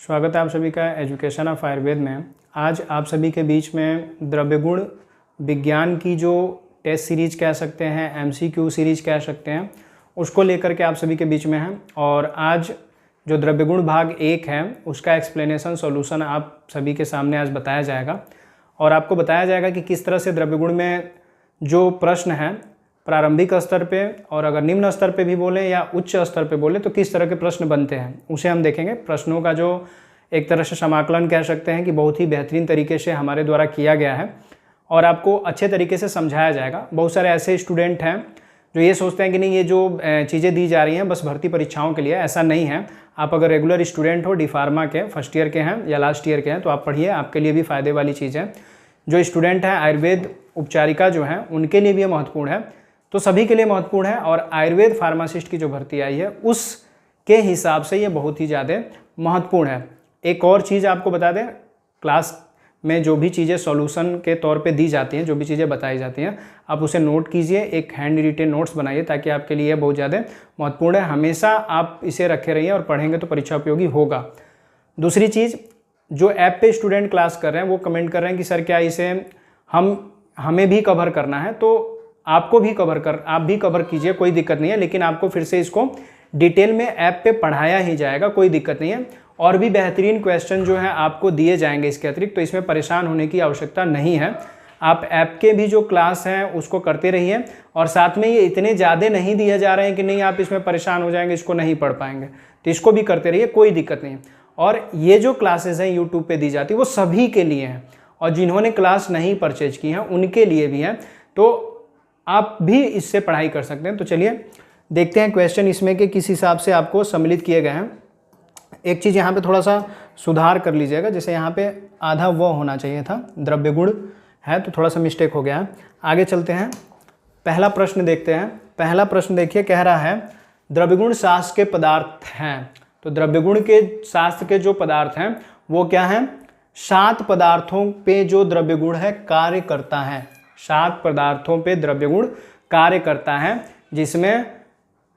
स्वागत है आप सभी का एजुकेशन ऑफ आयुर्वेद में। आज आप सभी के बीच में द्रव्य गुण विज्ञान की जो टेस्ट सीरीज कह सकते हैं, एमसीक्यू सीरीज कह सकते हैं, उसको लेकर के आप सभी के बीच में है। और आज जो द्रव्य गुण भाग 1 है उसका एक्सप्लेनेशन सॉल्यूशन आप सभी के सामने आज बताया जाएगा और आपको बताया जाएगा कि किस तरह से द्रव्य गुण में जो प्रश्न है प्रारंभिक स्तर पे और अगर निम्न स्तर पे भी बोलें या उच्च स्तर पे बोलें तो किस तरह के प्रश्न बनते हैं उसे हम देखेंगे। प्रश्नों का जो एक तरह से समाकलन कह सकते हैं कि बहुत ही बेहतरीन तरीके से हमारे द्वारा किया गया है और आपको अच्छे तरीके से समझाया जाएगा। बहुत सारे ऐसे स्टूडेंट हैं जो ये सोचते हैं कि नहीं, ये जो चीज़ें दी जा रही हैं बस भर्ती परीक्षाओं के लिए, ऐसा नहीं है। आप अगर रेगुलर स्टूडेंट हो, डी फार्मा के फर्स्ट ईयर के हैं या लास्ट ईयर के हैं, तो आप पढ़िए, आपके लिए भी फ़ायदे वाली चीज़ है। जो स्टूडेंट हैं आयुर्वेद उपचारिका जो हैं उनके लिए भी ये महत्वपूर्ण है, तो सभी के लिए महत्वपूर्ण है। और आयुर्वेद फार्मासिस्ट की जो भर्ती आई है उसके हिसाब से ये बहुत ही ज़्यादा महत्वपूर्ण है। एक और चीज़ आपको बता दें, क्लास में जो भी चीज़ें सॉल्यूशन के तौर पे दी जाती हैं, जो भी चीज़ें बताई जाती हैं, आप उसे नोट कीजिए, एक हैंड रिटेन नोट्स बनाइए ताकि आपके लिए बहुत ज़्यादा महत्वपूर्ण है। हमेशा आप इसे रखे रहिए और पढ़ेंगे तो परीक्षा उपयोगी होगा। दूसरी चीज़, जो ऐप पे स्टूडेंट क्लास कर रहे हैं वो कमेंट कर रहे हैं कि सर क्या इसे हमें भी कवर करना है, तो आप भी कवर कीजिए, कोई दिक्कत नहीं है, लेकिन आपको फिर से इसको डिटेल में ऐप पे पढ़ाया ही जाएगा, कोई दिक्कत नहीं है। और भी बेहतरीन क्वेश्चन जो है आपको दिए जाएंगे इसके अतिरिक्त, तो इसमें परेशान होने की आवश्यकता नहीं है। आप ऐप के भी जो क्लास हैं उसको करते रहिए और साथ में ये इतने ज़्यादा नहीं दिए जा रहे हैं कि नहीं आप इसमें परेशान हो जाएंगे, इसको नहीं पढ़ पाएंगे, तो इसको भी करते रहिए, कोई दिक्कत नहीं। और ये जो क्लासेस हैं यूट्यूब पे दी जाती है वो सभी के लिए हैं और जिन्होंने क्लास नहीं परचेज की हैं उनके लिए भी है, तो आप भी इससे पढ़ाई कर सकते हैं। तो चलिए देखते हैं क्वेश्चन इसमें के किस हिसाब से आपको सम्मिलित किए गए हैं। एक चीज़ यहाँ पे थोड़ा सा सुधार कर लीजिएगा, जैसे यहाँ पे आधा वो होना चाहिए था, द्रव्य गुण है तो थोड़ा सा मिस्टेक हो गया है। आगे चलते हैं, पहला प्रश्न देखते हैं। पहला प्रश्न देखिए, कह रहा है द्रव्य गुण शास्त्र के पदार्थ हैं। तो द्रव्य गुण के शास्त्र के जो पदार्थ हैं वो क्या हैं? 7 पदार्थों पे जो द्रव्य गुण है कार्य करता है। 7 पदार्थों पे द्रव्य गुण कार्य करता है, जिसमें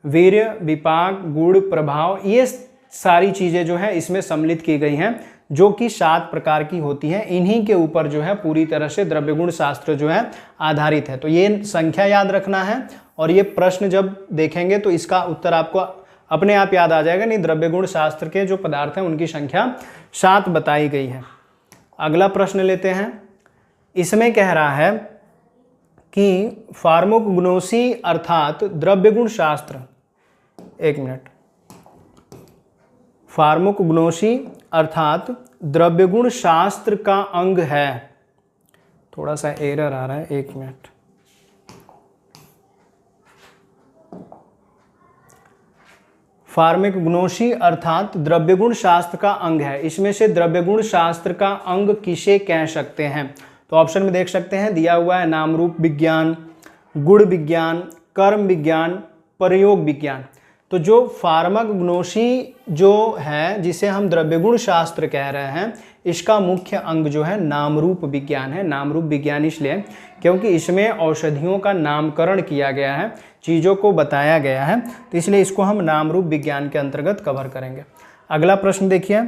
वीर्य, विपाक, गुण, प्रभाव, ये सारी चीज़ें जो है इसमें सम्मिलित की गई हैं, जो कि 7 प्रकार की होती हैं। इन्हीं के ऊपर जो है पूरी तरह से द्रव्य गुण शास्त्र जो है आधारित है। तो ये संख्या याद रखना है और ये प्रश्न जब देखेंगे तो इसका उत्तर आपको अपने आप याद आ जाएगा। नहीं, द्रव्य गुण शास्त्र के जो पदार्थ हैं उनकी संख्या 7 बताई गई है। अगला प्रश्न लेते हैं। इसमें कह रहा है कि फार्माकोग्नोसी अर्थात द्रव्य गुण शास्त्र, एक मिनट, फार्माकोग्नोसी अर्थात द्रव्य गुण शास्त्र का अंग है। थोड़ा सा एरर आ रहा है, एक मिनट। फार्माकोग्नोसी अर्थात द्रव्य गुण शास्त्र का अंग है। इसमें से द्रव्य गुण शास्त्र का अंग किसे कह सकते हैं? तो ऑप्शन में देख सकते हैं, दिया हुआ है नाम रूप विज्ञान, गुण विज्ञान, कर्म विज्ञान, प्रयोग विज्ञान। तो जो फार्माकोग्नोसी जो है, जिसे हम द्रव्य गुण शास्त्र कह रहे हैं, इसका मुख्य अंग जो है नाम रूप विज्ञान है। नाम रूप विज्ञान इसलिए क्योंकि इसमें औषधियों का नामकरण किया गया है, चीज़ों को बताया गया है, तो इसलिए इसको हम नाम रूप विज्ञान के अंतर्गत कवर करेंगे। अगला प्रश्न देखिए।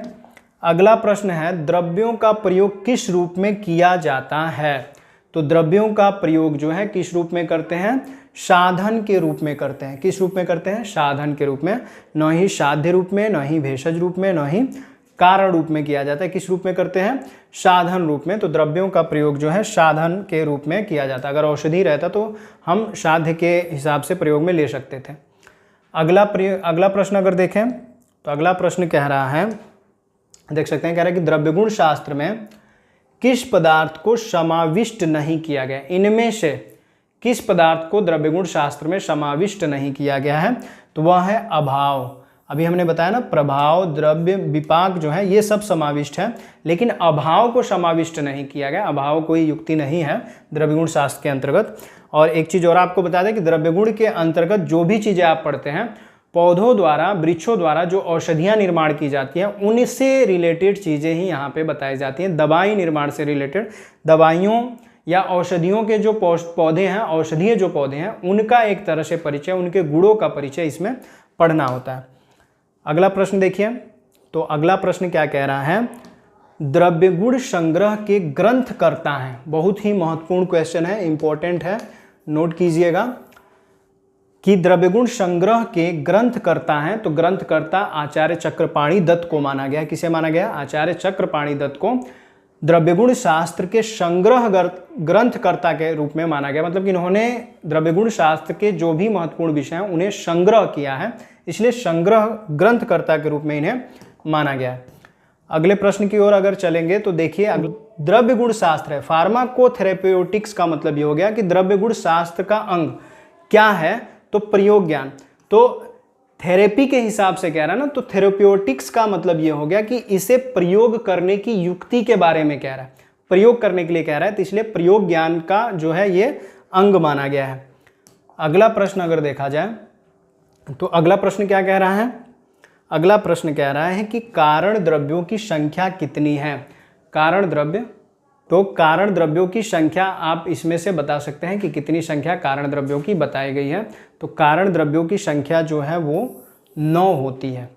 अगला प्रश्न है, द्रव्यों का प्रयोग किस रूप में किया जाता है? तो द्रव्यों का प्रयोग जो है किस रूप में करते हैं? साधन के रूप में करते हैं। किस रूप में करते हैं? साधन के रूप में। न ही साध्य रूप में, न ही भेषज रूप में, न ही कारण रूप में किया जाता है। किस रूप में करते हैं? साधन रूप में। तो द्रव्यों का प्रयोग जो है साधन के रूप में किया जाता है। अगर औषधि रहता तो हम साध्य के हिसाब से प्रयोग में ले सकते थे। अगला प्रश्न अगर देखें तो अगला प्रश्न कह रहा है, देख सकते हैं, कह रहा है कि द्रव्य गुण शास्त्र में किस पदार्थ को समाविष्ट नहीं किया गया? इनमें से किस पदार्थ को द्रव्य गुण शास्त्र में समाविष्ट नहीं किया गया है? तो वह है अभाव। अभी हमने बताया ना, प्रभाव, द्रव्य, विपाक जो है ये सब समाविष्ट है, लेकिन अभाव को समाविष्ट नहीं किया गया। अभाव कोई युक्ति नहीं है द्रव्य गुण शास्त्र के अंतर्गत। और एक चीज़ और आपको बता दें कि द्रव्य गुण के अंतर्गत जो भी चीज़ें आप पढ़ते हैं, पौधों द्वारा, वृक्षों द्वारा जो औषधियाँ निर्माण की जाती हैं उनसे रिलेटेड चीज़ें ही यहाँ पे बताई जाती हैं। दवाई निर्माण से रिलेटेड, दवाइयों या औषधियों के जो पौधे हैं, औषधीय जो पौधे हैं, उनका एक तरह से परिचय, उनके गुणों का परिचय इसमें पढ़ना होता है। अगला प्रश्न देखिए, तो अगला प्रश्न क्या कह रहा है, द्रव्य गुण संग्रह के ग्रंथकर्ता हैं। बहुत ही महत्वपूर्ण क्वेश्चन है, इंपॉर्टेंट है, नोट कीजिएगा कि द्रव्य गुण संग्रह के ग्रंथकर्ता हैं। तो ग्रंथकर्ता आचार्य चक्रपाणि दत्त को माना गया। किसे माना गया? आचार्य चक्रपाणि दत्त को द्रव्य गुण शास्त्र के संग्रह ग्रंथकर्ता के रूप में माना गया। मतलब कि इन्होंने द्रव्य गुण शास्त्र के जो भी महत्वपूर्ण विषय हैं उन्हें संग्रह किया है, इसलिए संग्रह ग्रंथकर्ता के रूप में इन्हें माना गया है। अगले प्रश्न की ओर अगर चलेंगे तो देखिए, द्रव्य गुण शास्त्र है। फार्माकोथेरेप्यूटिक्स का मतलब ये हो गया कि द्रव्य गुण शास्त्र का अंग क्या है? तो प्रयोग ज्ञान। तो थेरेपी के हिसाब से कह रहा है ना, तो थेरेप्यूटिक्स का मतलब ये हो गया कि इसे प्रयोग करने की युक्ति के बारे में कह रहा है, प्रयोग करने के लिए कह रहा है, तो इसलिए प्रयोग ज्ञान का जो है ये अंग माना गया है। अगला प्रश्न अगर देखा जाए तो अगला प्रश्न क्या कह रहा है? अगला प्रश्न कह रहा है कि कारण द्रव्यों की संख्या कितनी है? कारण द्रव्य, तो कारण द्रव्यों की संख्या आप इसमें से बता सकते हैं कि कितनी संख्या कारण द्रव्यों की बताई गई है। तो कारण द्रव्यों की संख्या जो है वो 9 होती है।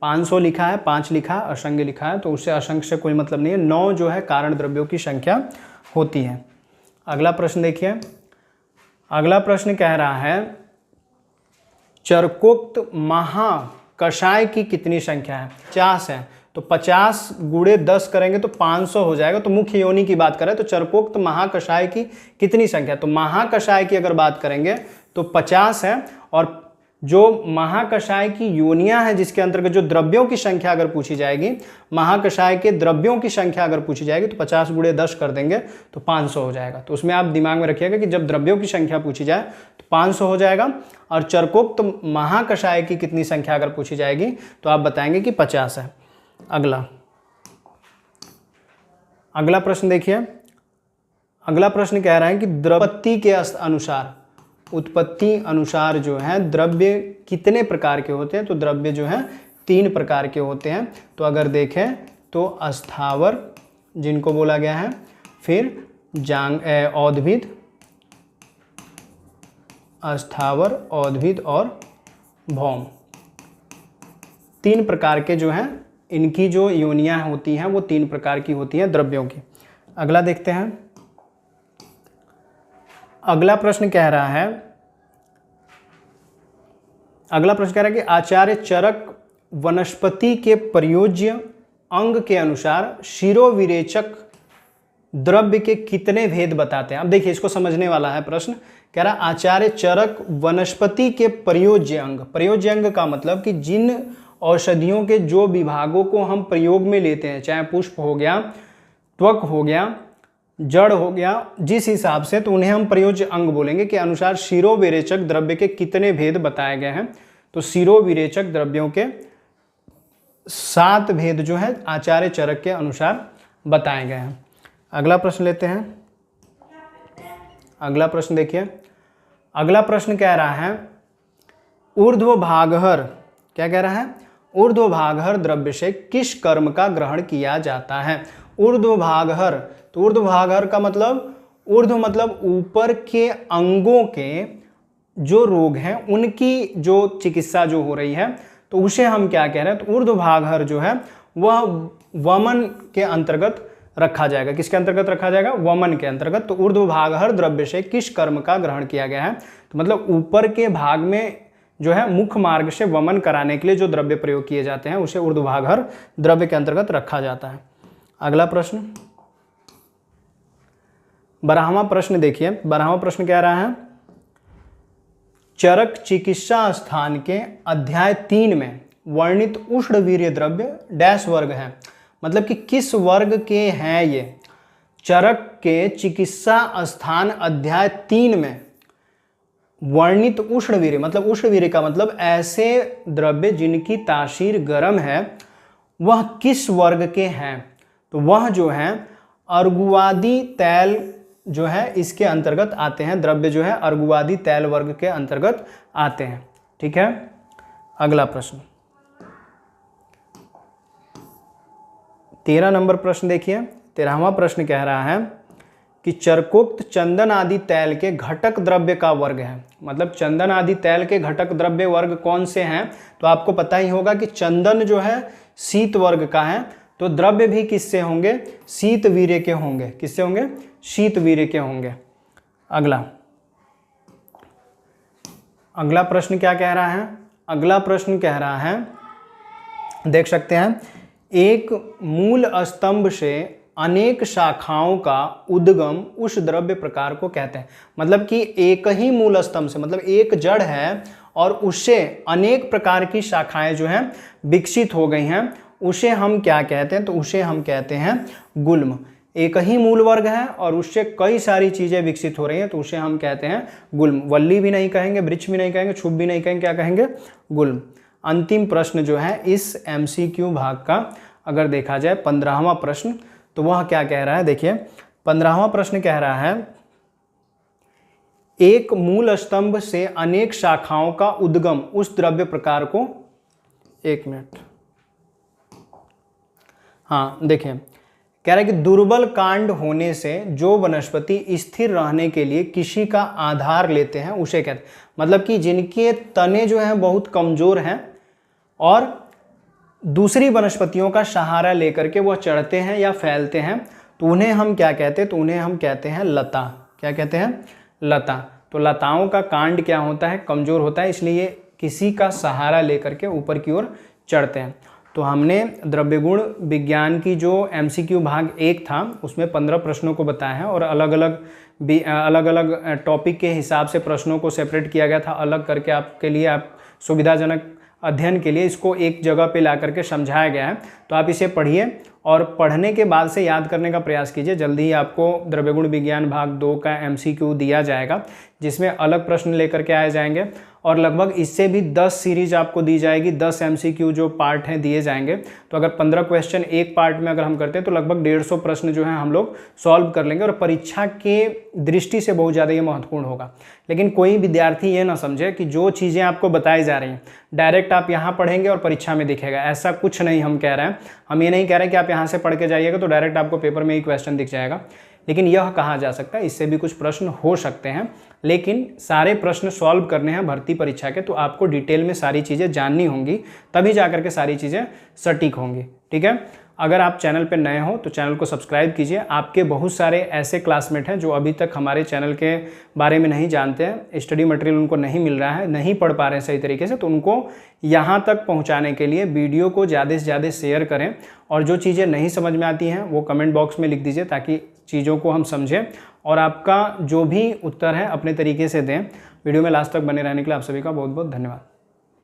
500 लिखा है, 5 लिखा है, असंख्य लिखा है, तो उससे असंख्य से कोई मतलब नहीं है। 9 जो है कारण द्रव्यों की संख्या होती है। अगला प्रश्न देखिए, अगला प्रश्न कह रहा है चरकोक्त महाकषाय की कितनी संख्या है? 50 है। तो 50 गुणे 10 करेंगे तो 500 हो जाएगा। तो मुख्य योनि की बात करें तो चरकोक्त महाकषाय की कितनी संख्या? तो महाकषाय की अगर बात करेंगे तो 50 है, और जो महाकषाय की योनियां हैं जिसके अंतर्गत जो द्रव्यों की संख्या अगर पूछी जाएगी, महाकषाय के द्रव्यों की संख्या अगर पूछी जाएगी तो 50 गुणे 10 कर देंगे तो 500 हो जाएगा। तो उसमें आप दिमाग में रखिएगा कि जब द्रव्यों की संख्या पूछी जाए तो 500 हो जाएगा, और चरकोक्त महाकषाय की कितनी संख्या अगर पूछी जाएगी तो आप बताएंगे कि 50 है। अगला प्रश्न देखिए, अगला प्रश्न कह रहा है कि द्रव्योत्पत्ति के अनुसार, उत्पत्ति अनुसार जो है द्रव्य कितने प्रकार के होते हैं? तो द्रव्य जो है 3 प्रकार के होते हैं। तो अगर देखें तो अस्थावर जिनको बोला गया है, फिर औद्भिद, अस्थावर, औद्भिद और भौम, 3 प्रकार के जो हैं इनकी जो योनियां होती हैं वो 3 प्रकार की होती हैं द्रव्यों की। अगला देखते हैं, अगला प्रश्न कह रहा है, अगला प्रश्न कह रहा है कि आचार्य चरक वनस्पति के प्रयोज्य अंग के अनुसार शिरोविरेचक द्रव्य के कितने भेद बताते हैं? अब देखिए इसको समझने वाला है प्रश्न। कह रहा आचार्य चरक वनस्पति के प्रयोज्य अंग, प्रयोज्य अंग का मतलब कि जिन औषधियों के जो विभागों को हम प्रयोग में लेते हैं, चाहे पुष्प हो गया, त्वक हो गया, जड़ हो गया, जिस हिसाब से, तो उन्हें हम प्रयोज्य अंग बोलेंगे के अनुसार शिरोविरेचक द्रव्य के कितने भेद बताए गए हैं। तो शिरोविरेचक द्रव्यों के 7 भेद जो है आचार्य चरक के अनुसार बताए गए हैं। अगला प्रश्न लेते हैं, अगला प्रश्न देखिए, अगला प्रश्न कह रहा है ऊर्ध्वभागहर, क्या कह रहा है? ऊर्ध्वभागहर द्रव्य से किस कर्म का ग्रहण किया जाता है? ऊर्ध्वभागहर, तो ऊर्ध्वभागहर का मतलब, ऊर्ध्व मतलब ऊपर के अंगों के जो रोग हैं उनकी जो चिकित्सा जो हो रही है, तो उसे हम क्या कह रहे हैं? तो ऊर्ध्वभागहर जो है वह वमन के अंतर्गत रखा जाएगा। किसके अंतर्गत रखा जाएगा? वमन के अंतर्गत। तो ऊर्ध्वभागहर द्रव्य से किस कर्म का ग्रहण किया गया है? तो मतलब ऊपर के भाग में जो है मुख्य मार्ग से वमन कराने के लिए जो द्रव्य प्रयोग किए जाते हैं उसे ऊर्ध्वभागहर द्रव्य के अंतर्गत रखा जाता है। अगला प्रश्न, 12वां प्रश्न देखिए, 12वां प्रश्न कह रहा है चरक चिकित्सा स्थान के अध्याय 3 में वर्णित उष्णवीर्य द्रव्य डैश वर्ग है। मतलब कि किस वर्ग के हैं ये? चरक के चिकित्सा स्थान अध्याय 3 में वर्णित उष्णवीर्य, मतलब उष्णवीर्य का मतलब ऐसे द्रव्य जिनकी तासीर गर्म है, वह किस वर्ग के हैं? तो वह जो है अर्गुवादी तैल जो है इसके अंतर्गत आते हैं। द्रव्य जो है अर्गुवादी तैल वर्ग के अंतर्गत आते हैं। ठीक है, अगला प्रश्न 13 नंबर प्रश्न देखिए, 13वां प्रश्न कह रहा है कि चरकोक्त चंदन आदि तैल के घटक द्रव्य का वर्ग है। मतलब चंदन आदि तैल के घटक द्रव्य वर्ग कौन से हैं, तो आपको पता ही होगा कि चंदन जो है शीत वर्ग का है, तो द्रव्य भी किससे होंगे, शीत वीर्य के होंगे। किससे होंगे, शीत वीर्य के होंगे। अगला प्रश्न क्या कह रहा है, अगला प्रश्न कह रहा है, देख सकते हैं, एक मूल स्तंभ से अनेक शाखाओं का उद्गम उस द्रव्य प्रकार को कहते हैं। मतलब कि एक ही मूल स्तंभ से, मतलब एक जड़ है और उससे अनेक प्रकार की शाखाएं जो हैं विकसित हो गई हैं, उसे हम क्या कहते हैं, तो उसे हम कहते हैं गुल्म। एक ही मूल वर्ग है और उससे कई सारी चीजें विकसित हो रही हैं, तो उसे हम कहते हैं गुल्म। वल्ली भी नहीं कहेंगे, वृक्ष भी नहीं कहेंगे, छुप भी नहीं कहेंगे, क्या कहेंगे, गुल्म। अंतिम प्रश्न जो है इस MCQ भाग का अगर देखा जाए 15वां प्रश्न, तो वह क्या कह रहा है, देखिए 15वां प्रश्न कह रहा है, एक मूल स्तंभ से अनेक शाखाओं का उद्गम उस द्रव्य प्रकार को, एक मिनट, हाँ देखिए, कह रहा है कि दुर्बल कांड होने से जो वनस्पति स्थिर रहने के लिए किसी का आधार लेते हैं उसे कहते हैं। मतलब कि जिनके तने जो हैं बहुत कमजोर हैं और दूसरी वनस्पतियों का सहारा लेकर के वह चढ़ते हैं या फैलते हैं, तो उन्हें हम क्या कहते हैं, तो उन्हें हम कहते हैं लता। क्या कहते हैं, लता। तो लताओं का कांड क्या होता है, कमजोर होता है, इसलिए किसी का सहारा लेकर के ऊपर की ओर चढ़ते हैं। तो हमने द्रव्यगुण विज्ञान की जो MCQ भाग 1 था उसमें 15 प्रश्नों को बताया है और अलग अलग टॉपिक के हिसाब से प्रश्नों को सेपरेट किया गया था, अलग करके आपके लिए, आप सुविधाजनक अध्ययन के लिए इसको एक जगह पे ला करके समझाया गया है। तो आप इसे पढ़िए और पढ़ने के बाद से याद करने का प्रयास कीजिए। जल्दी ही आपको द्रव्यगुण विज्ञान भाग 2 का MCQ दिया जाएगा, जिसमें अलग प्रश्न लेकर के आए जाएंगे और लगभग इससे भी 10 सीरीज आपको दी जाएगी, 10 MCQ जो पार्ट हैं दिए जाएंगे। तो अगर 15 क्वेश्चन एक पार्ट में अगर हम करते हैं तो लगभग 150 प्रश्न जो हैं हम लोग सॉल्व कर लेंगे और परीक्षा के दृष्टि से बहुत ज़्यादा ये महत्वपूर्ण होगा। लेकिन कोई विद्यार्थी ये ना समझे कि जो चीज़ें आपको बताई जा रही हैं डायरेक्ट आप यहाँ पढ़ेंगे और परीक्षा में दिखेगा, ऐसा कुछ नहीं हम कह रहे हैं। हम ये नहीं कह रहे हैं कि आप यहाँ से पढ़ के जाइएगा तो डायरेक्ट आपको पेपर में ही क्वेश्चन दिख जाएगा, लेकिन यह कहा जा सकता है इससे भी कुछ प्रश्न हो सकते हैं। लेकिन सारे प्रश्न सॉल्व करने हैं भर्ती परीक्षा के, तो आपको डिटेल में सारी चीज़ें जाननी होंगी, तभी जाकर के सारी चीज़ें सटीक होंगी। ठीक है, अगर आप चैनल पर नए हो तो चैनल को सब्सक्राइब कीजिए। आपके बहुत सारे ऐसे क्लासमेट हैं जो अभी तक हमारे चैनल के बारे में नहीं जानते हैं, स्टडी मटेरियल उनको नहीं मिल रहा है, नहीं पढ़ पा रहे हैं सही तरीके से, तो उनको यहाँ तक पहुँचाने के लिए वीडियो को ज़्यादा से ज़्यादा शेयर करें और जो चीज़ें नहीं समझ में आती हैं वो कमेंट बॉक्स में लिख दीजिए ताकि चीज़ों को हम समझें और आपका जो भी उत्तर है अपने तरीके से दें। वीडियो में लास्ट तक बने रहने के लिए आप सभी का बहुत बहुत धन्यवाद।